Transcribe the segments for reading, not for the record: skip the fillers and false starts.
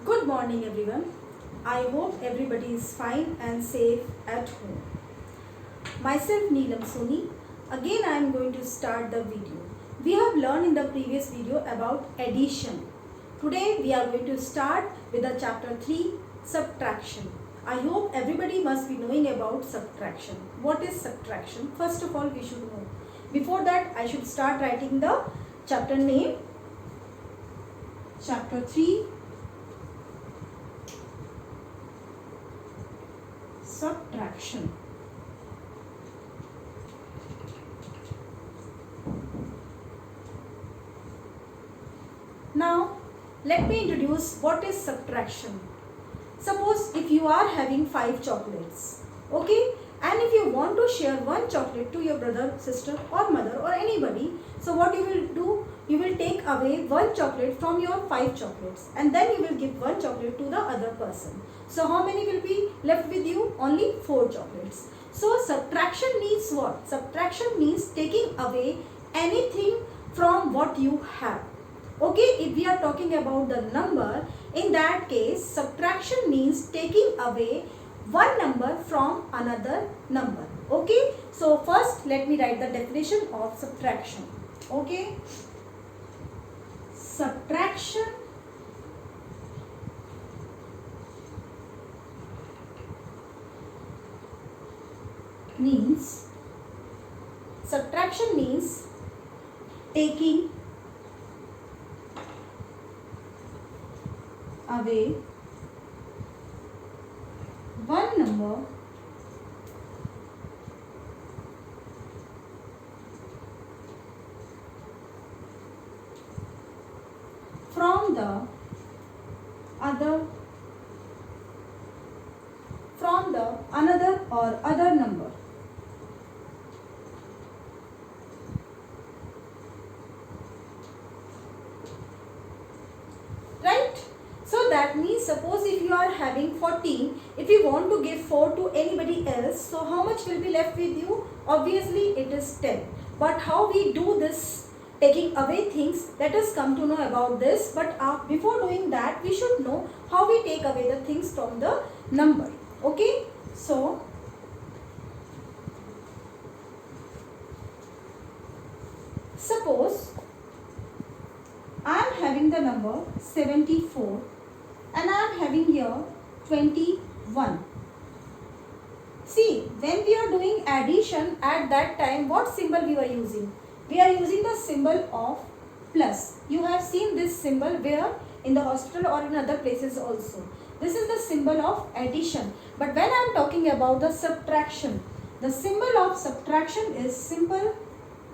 Good morning everyone. I hope everybody is fine and safe at home. Myself Neelam Soni. Again I am going to start the video. We have learned in the previous video about addition. Today we are going to start with the chapter 3 subtraction. I hope everybody must be knowing about subtraction. What is subtraction? First of all we should know. Before that I should start writing the chapter name. Chapter 3 subtraction. Now let me introduce what is subtraction. Suppose if you are having 5 chocolates, okay, and if you want to share one chocolate to your brother, sister or mother or anybody, so what you will do, you will take away one chocolate from your 5 chocolates and then you will give one chocolate to the other person. So how many will be left with you? Only 4 chocolates. So subtraction means what? Subtraction means taking away anything from what you have. Okay, if we are talking about the number, in that case subtraction means taking away one number from another number. Okay, so first let me write the definition of subtraction. Okay, subtraction means taking away one number from the another or other number. Right? So that means suppose if you are having 14, if you want to give 4 to anybody else, so how much will be left with you? Obviously it is 10. But how we do this taking away things, let us come to know about this. But before doing that, we should know how we take away the things from the number. Okay? So suppose I am having the number 74 and I am having here 21. See, when we are doing addition at that time, what symbol we were using? We are using the symbol of plus. You have seen this symbol where? In the hospital or in other places also. This is the symbol of addition. But when I am talking about the subtraction, the symbol of subtraction is simple.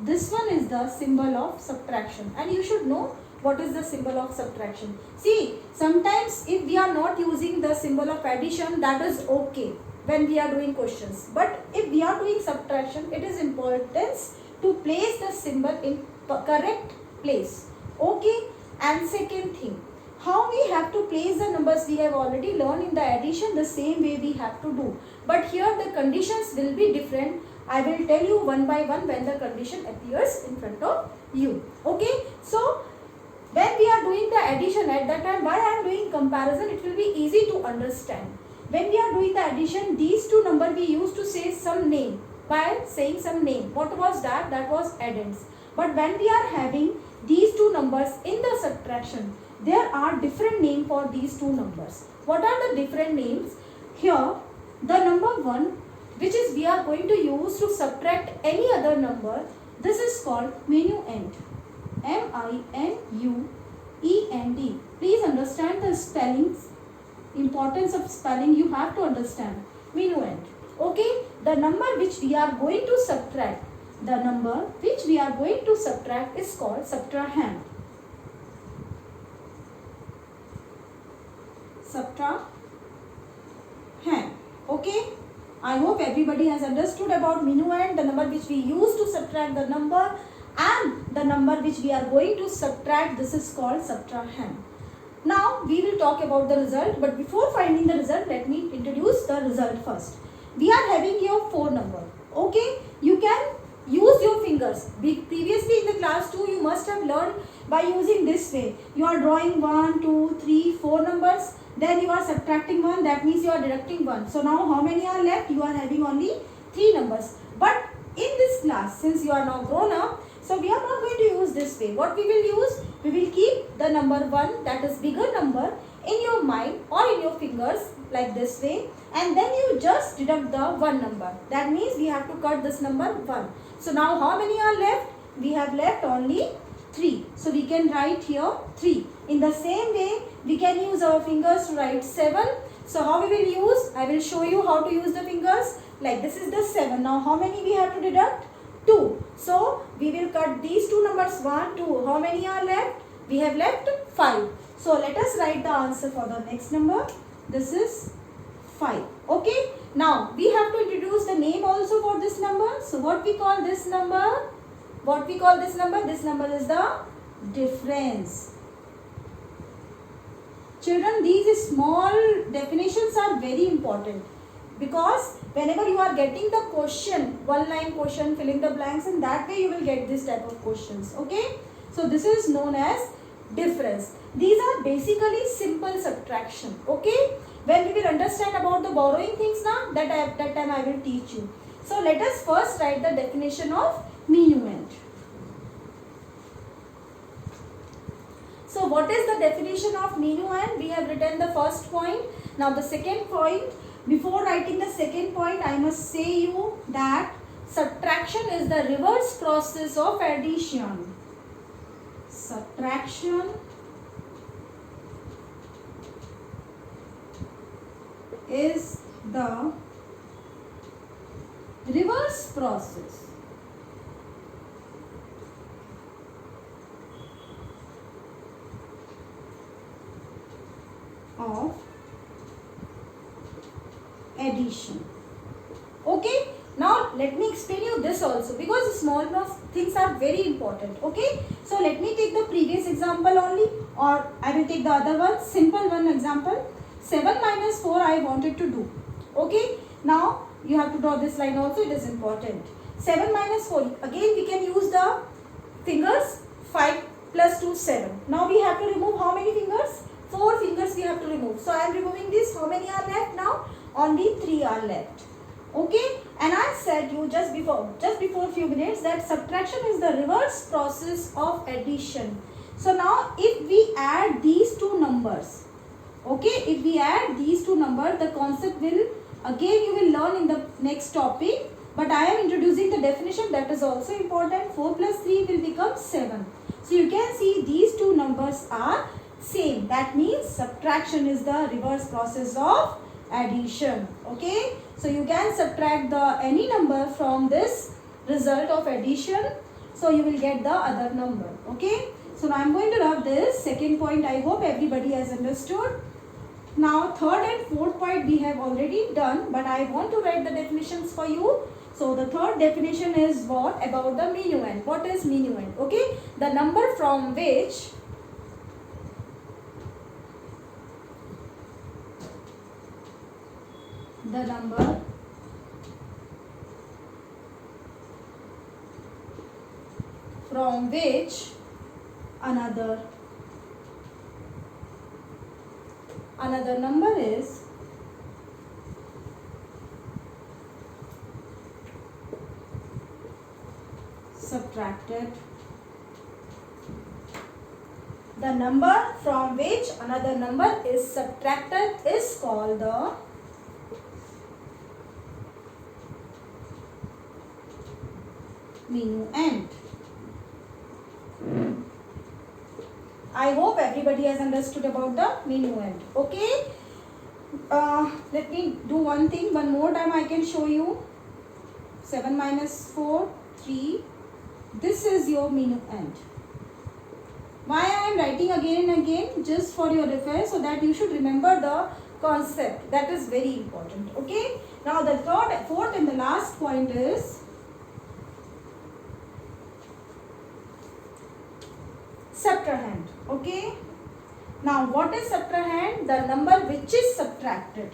This one is the symbol of subtraction and you should know what is the symbol of subtraction. See, sometimes if we are not using the symbol of addition, that is okay when we are doing questions. But if we are doing subtraction, it is important to place the symbol in correct place. Okay, and second thing, how we have to place the numbers we have already learned in the addition, the same way we have to do. But here the conditions will be different. I will tell you one by one when the condition appears in front of you. Okay, so when we are doing the addition at that time, why I am doing comparison, it will be easy to understand. When we are doing the addition, these two numbers we used to say some name. By saying some name, what was that? That was addends. But when we are having these two numbers in the subtraction, there are different names for these two numbers. What are the different names? Here, the number 1, which is we are going to use to subtract any other number, this is called minuend. M-I-N-U-E-N-D. Please understand the spellings. Importance of spelling you have to understand. Minuend. Okay, the number which we are going to subtract, is called subtrahend. Subtrahend. Okay, I hope everybody has understood about minuend, the number which we use to subtract the number, and the number which we are going to subtract, this is called subtrahend. Now we will talk about the result, but before finding the result, let me introduce the result first. We are having here 4 numbers. Okay, you can use your fingers. Previously in the class 2 you must have learned by using this way. You are drawing 1, 2, 3, 4 numbers. Then you are subtracting 1. That means you are deducting 1. So now how many are left? You are having only 3 numbers. But in this class, since you are now grown up, so we are not going to use this way. What we will use? We will keep the number 1, that is bigger number, in your mind or in your fingers like this way, and then you just deduct the 1 number. That means we have to cut this number 1. So now how many are left? We have left only 3. So we can write here 3. In the same way, we can use our fingers to write 7. So how we will use? I will show you how to use the fingers. Like this is the 7. Now how many we have to deduct? 2. So we will cut these two numbers 1, 2. How many are left? We have left 5. So let us write the answer for the next number. This is 5. Okay. Now we have to introduce the name also for this number. So what we call this number? What we call this number? This number is the difference. Children, these small definitions are very important, because whenever you are getting the question, one line question, fill in the blanks, and that way you will get this type of questions. Okay. So this is known as difference. These are basically simple subtraction. Okay. When we will understand about the borrowing things now, that time I will teach you. So let us first write the definition of minuend. So what is the definition of minuend? We have written the first point. Now the second point. Before writing the second point, I must say you that subtraction is the reverse process of addition. Subtraction is the reverse process of addition. Okay. Now let me explain you this also, because small things are very important. Okay. So let me take the previous example only, or I will take the other one, simple one example. 7 minus 4 I wanted to do. Okay. Now you have to draw this line also, it is important. 7 minus 4, again we can use the fingers. 5 plus 2, 7. Now we have to remove how many fingers? 4 fingers we have to remove. So I am removing this. How many are left now? Only 3 are left. Okay. And I said you just before a few minutes that subtraction is the reverse process of addition. So now if we add these two numbers, okay, if we add these two numbers, the concept will, again you will learn in the next topic, but I am introducing the definition, that is also important. 4 plus 3 will become 7. So you can see these two numbers are same. That means subtraction is the reverse process of addition. Okay. So you can subtract the any number from this result of addition. So you will get the other number. Okay. So now I am going to rub this second point. I hope everybody has understood. Now third and fourth point we have already done, but I want to write the definitions for you. So the third definition is what? About the minuend. What is minuend? Okay. The number from which the number from which another number is subtracted. The number from which another number is subtracted is called the minuend. I hope everybody has understood about the minuend. Okay. Let me do one thing. One more time I can show you. 7 minus 4, 3. This is your minuend. Why I am writing again and again? Just for your reference, so that you should remember the concept. That is very important. Okay. Now the third, fourth and the last point is subtrahend. Okay. Now what is subtrahend? The number which is subtracted.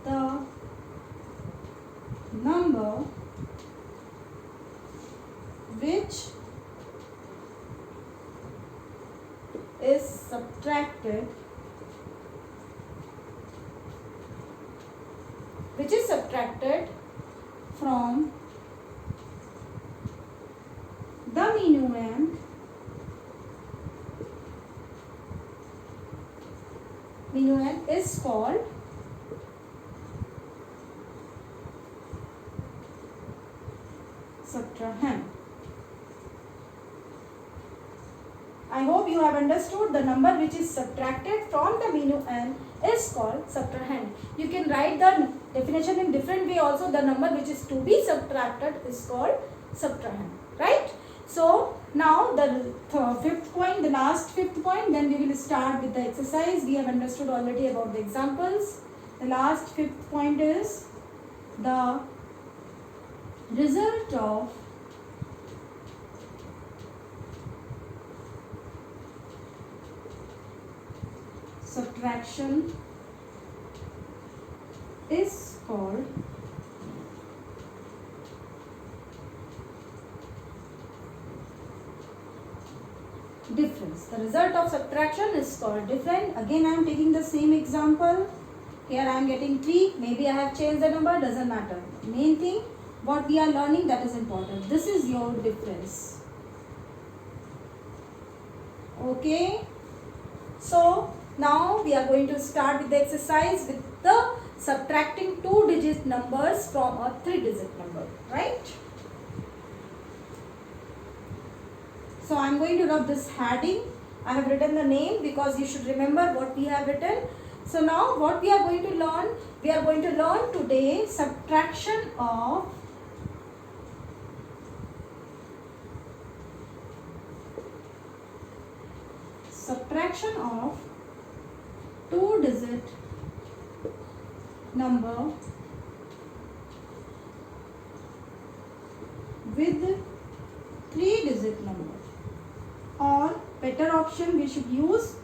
The number which is subtracted from the minuend is called subtrahend. I hope you have understood. The number which is subtracted from the minuend is called subtrahend. You can write the definition in different way also. The number which is to be subtracted is called subtrahend, right? So now the fifth point, the last fifth point, then we will start with the exercise. We have understood already about the examples. The last fifth point is the result of subtraction is called difference. The result of subtraction is called difference. Again, I am taking the same example. Here I am getting 3. Maybe I have changed the number. Doesn't matter. Main thing, what we are learning, that is important. This is your difference. Okay. So now we are going to start with the exercise with the subtracting 2-digit numbers from a 3-digit number, right? So I am going to rub this heading. I have written the name because you should remember what we have written. So now what we are going to learn? We are going to learn today subtraction of subtraction of 2-digit number with 3-digit number, or better option we should use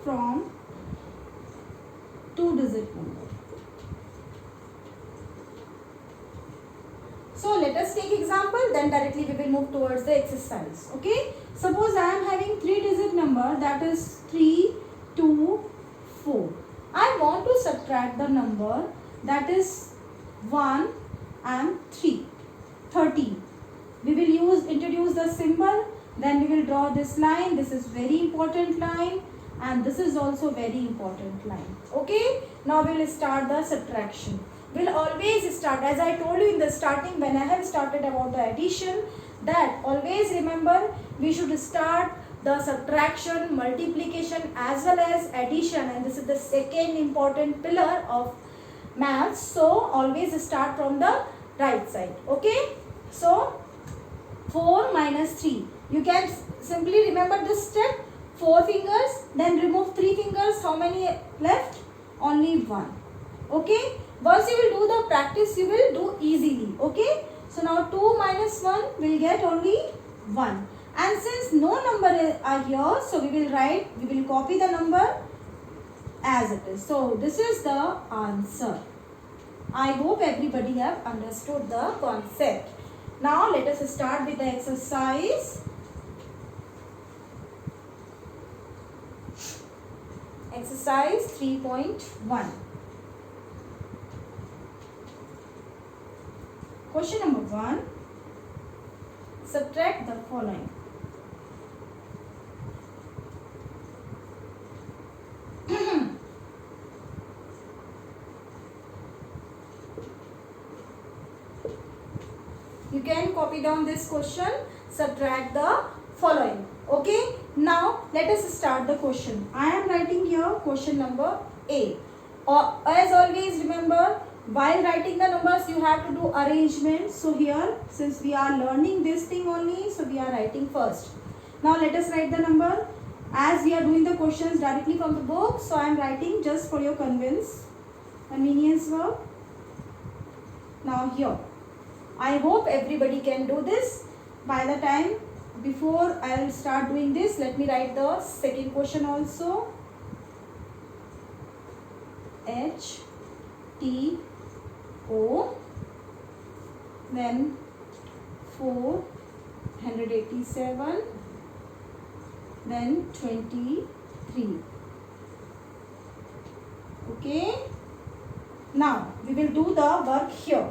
from 2-digit number. So let us take example, then directly we will move towards the exercise. Okay, suppose I am having 3-digit number, that is 3, 2, 4. I want to subtract the number, that is 1 and 3, 13. We will introduce the symbol, then we will draw this line. This is very important line, and this is also very important line. Okay, now we will start the subtraction. We'll always start, as I told you in the starting when I have started about the addition, that always remember we should start the subtraction, multiplication as well as addition, and this is the second important pillar of maths. So always start from the right side. Okay, so 4 minus 3. You can simply remember this step. 4 fingers, then remove 3 fingers. How many left? Only 1. Okay. Once you will do the practice, you will do easily. Okay. So now 2 minus 1 will get only 1. And since no number are here, so we will copy the number as it is. So this is the answer. I hope everybody have understood the concept. Now let us start with the exercise. Exercise 3.1. Question number 1. Subtract the following. You can copy down this question. Subtract the following. Okay. Now let us start the question. I am writing here question number A. As always, remember, while writing the numbers you have to do arrangement. So here, since we are learning this thing only, so we are writing first. Now let us write the number. As we are doing the questions directly from the book, so I am writing just for your convenience work. Now here, I hope everybody can do this. By the time, before I will start doing this, let me write the second question also. H, T, O, then 4, 187, then 23. Okay. Now we will do the work here.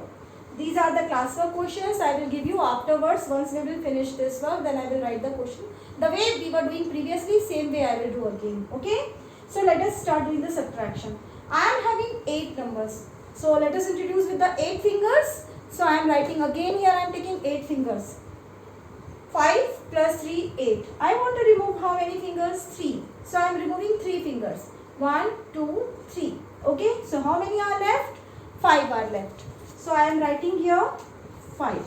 These are the classwork questions I will give you afterwards. Once we will finish this work, then I will write the question. The way we were doing previously, same way I will do again. Okay. So let us start doing the subtraction. I am having 8 numbers. So let us introduce with the 8 fingers. So I am writing again here, I am taking 8 fingers. 5 plus 3, 8. I want to remove how many fingers? 3. So I am removing 3 fingers. 1, 2, 3. Okay. So how many are left? 5 are left. So I am writing here 5.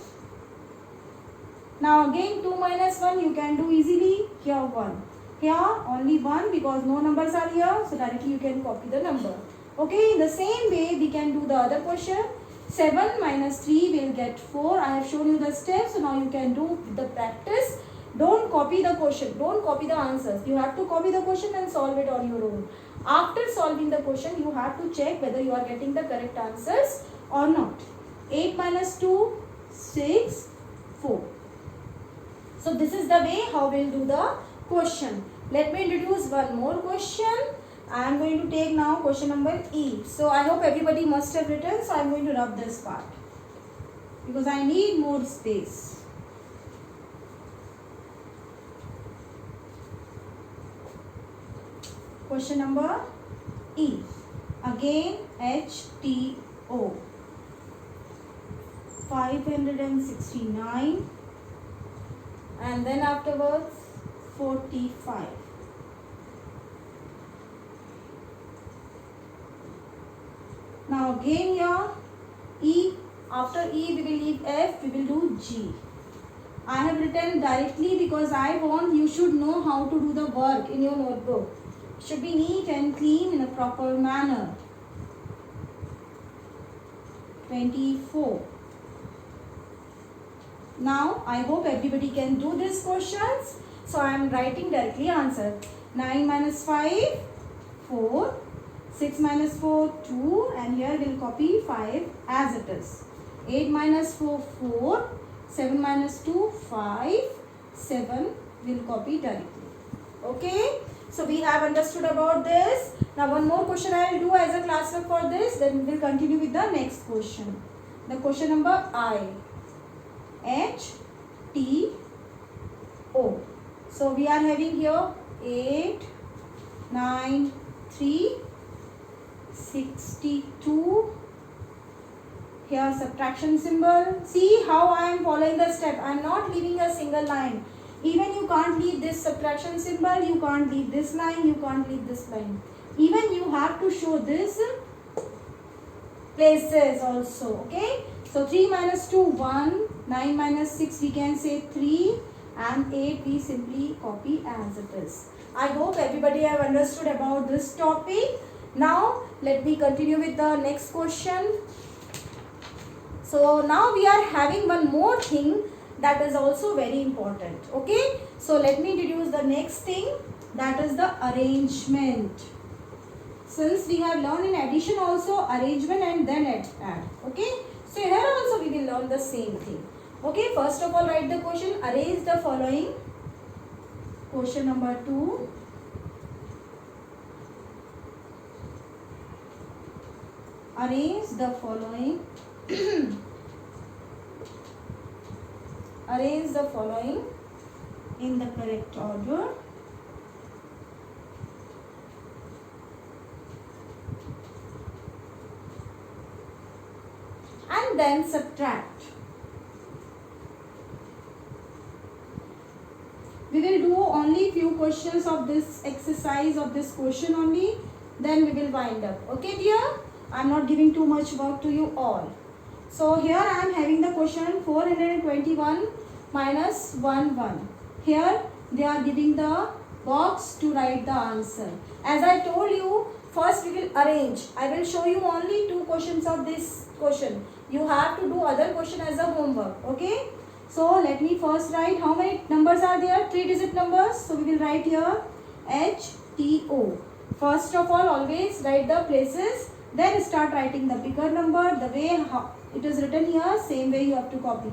Now again 2 minus 1 you can do easily. Here 1. Here only 1 because no numbers are here. So directly you can copy the number. Okay. In the same way we can do the other question. 7 minus 3 will get 4. I have shown you the steps. So now you can do the practice. Don't copy the question. Don't copy the answers. You have to copy the question and solve it on your own. After solving the question, you have to check whether you are getting the correct answers or not. 8 minus 2, 6, 4. So this is the way how we will do the question. Let me introduce one more question. I am going to take now question number E. So I hope everybody must have written. So I am going to rub this part because I need more space. Question number E. Again HTO. 569 and then afterwards 45. Now again here E, after E we will leave F, we will do G. I have written directly because I want you should know how to do the work in your notebook. It should be neat and clean in a proper manner. 24. Now I hope everybody can do these questions. So I am writing directly answer. 9 minus 5, 4. 6 minus 4, 2. And here we will copy 5 as it is. 8 minus 4, 4. 7 minus 2, 5. 7 we will copy directly. Okay. So we have understood about this. Now one more question I will do as a classwork for this. Then we will continue with the next question. The question number I. HTO. So we are having here 8, 9, 3, 62. Here subtraction symbol. See how I am following the step. I am not leaving a single line. Even you can't leave this subtraction symbol. You can't leave this line. You can't leave this line. Even you have to show this places also. Okay. So 3 minus 2, 1. 9 minus 6 we can say 3 and 8 we simply copy as it is. I hope everybody have understood about this topic. Now let me continue with the next question. So now we are having one more thing that is also very important. Okay. So let me introduce the next thing, that is the arrangement. Since we have learned in addition also arrangement and then add. Okay. So here also we will learn the same thing. Okay, first of all write the question. Arrange the following. Question number 2. Arrange the following. Arrange the following in the correct order. And then subtract. We will do only few questions of this exercise of this question only. Then we will wind up. Okay dear? I am not giving too much work to you all. So here I am having the question 421 minus 1. Here they are giving the box to write the answer. As I told you, first we will arrange. I will show you only 2 questions of this question. You have to do other question as a homework. Okay? So let me first write how many numbers are there? 3-digit numbers. So we will write here HTO. First of all, always write the places. Then start writing the bigger number. The way how it is written here, same way you have to copy.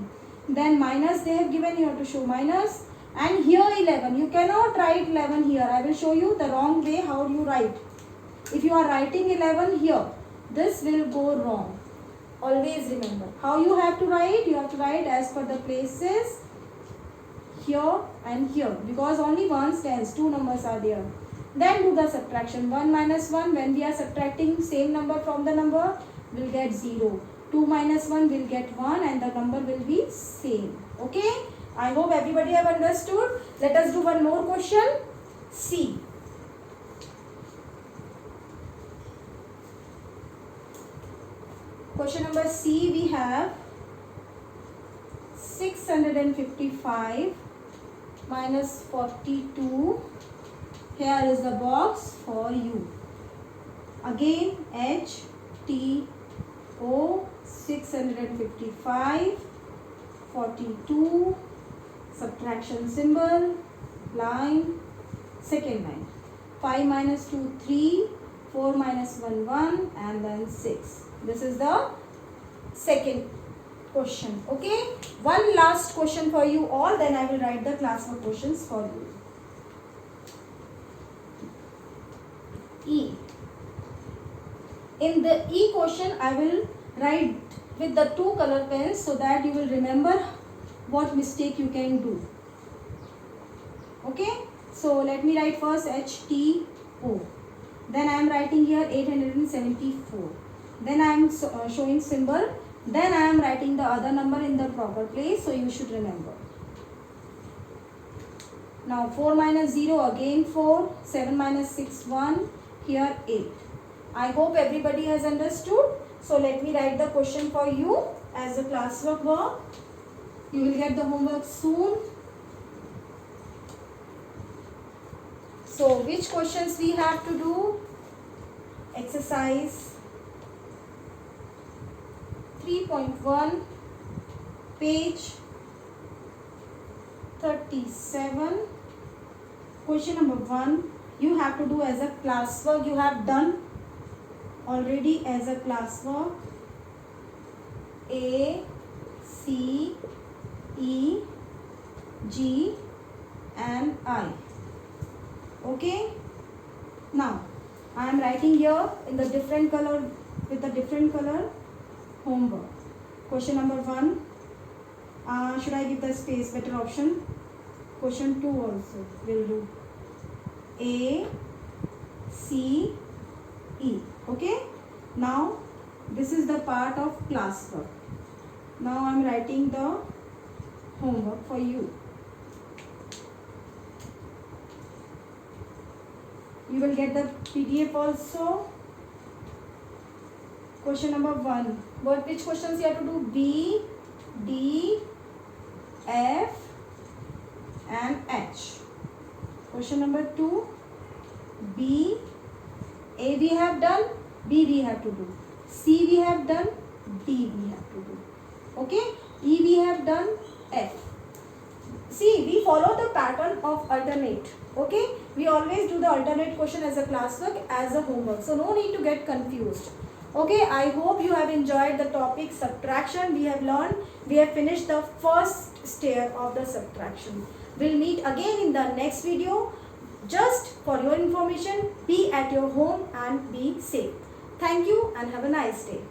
then minus they have given, you have to show minus, and here 11. You cannot write 11 here. I will show you the wrong way how you write. If you are writing 11 here, this will go wrong. Always remember how you have to write. You have to write as per the places here and here, because only one stands, two numbers are there. Then do the subtraction. 1 minus 1, when we are subtracting same number from the number, will get 0. 2 minus 1 will get 1 and the number will be same. Okay, I hope everybody have understood. Let us do one more question. C. Question number C, we have 655 minus 42. Here is the box for you. Again, H, T, O, 655, 42, subtraction symbol, line, second line. 5 minus 2, 3, 4 minus 1, 1, and then 6. This is the second question. Okay, one last question for you all, then I will write the classwork questions for you. E. In the E question, I will write with the two color pens so that you will remember what mistake you can do. Okay, so let me write first H, T, O. Then I am writing here 874. Then I am showing symbol. Then I am writing the other number in the proper place, so you should remember. Now 4 minus 0, again 4. 7 minus 6, 1. Here 8. I hope everybody has understood. So let me write the question for you as a classwork work. You will get the homework soon. So which questions we have to do? Exercise 3.1, page 37. Question number 1, you have to do as a classwork. You have done already as a classwork. A, C, E, G and I. Okay. Now I am writing here in the different color, with the different color, homework. Question number 1. Should I give the space? Better option. Question 2 also will do. A, C, E. Okay. Now this is the part of classwork. Now I am writing the homework for you. You will get the PDF also. Question number 1. Which questions you have to do? B, D, F and H. Question number 2. B, A we have done, B we have to do, C we have done, D we have to do. Okay, E we have done, F. See, we follow the pattern of alternate. Okay, we always do the alternate question as a classwork, as a homework. So no need to get confused. Okay, I hope you have enjoyed the topic subtraction. We have learned, we have finished the first stair of the subtraction. We'll meet again in the next video. Just for your information, be at your home and be safe. Thank you and have a nice day.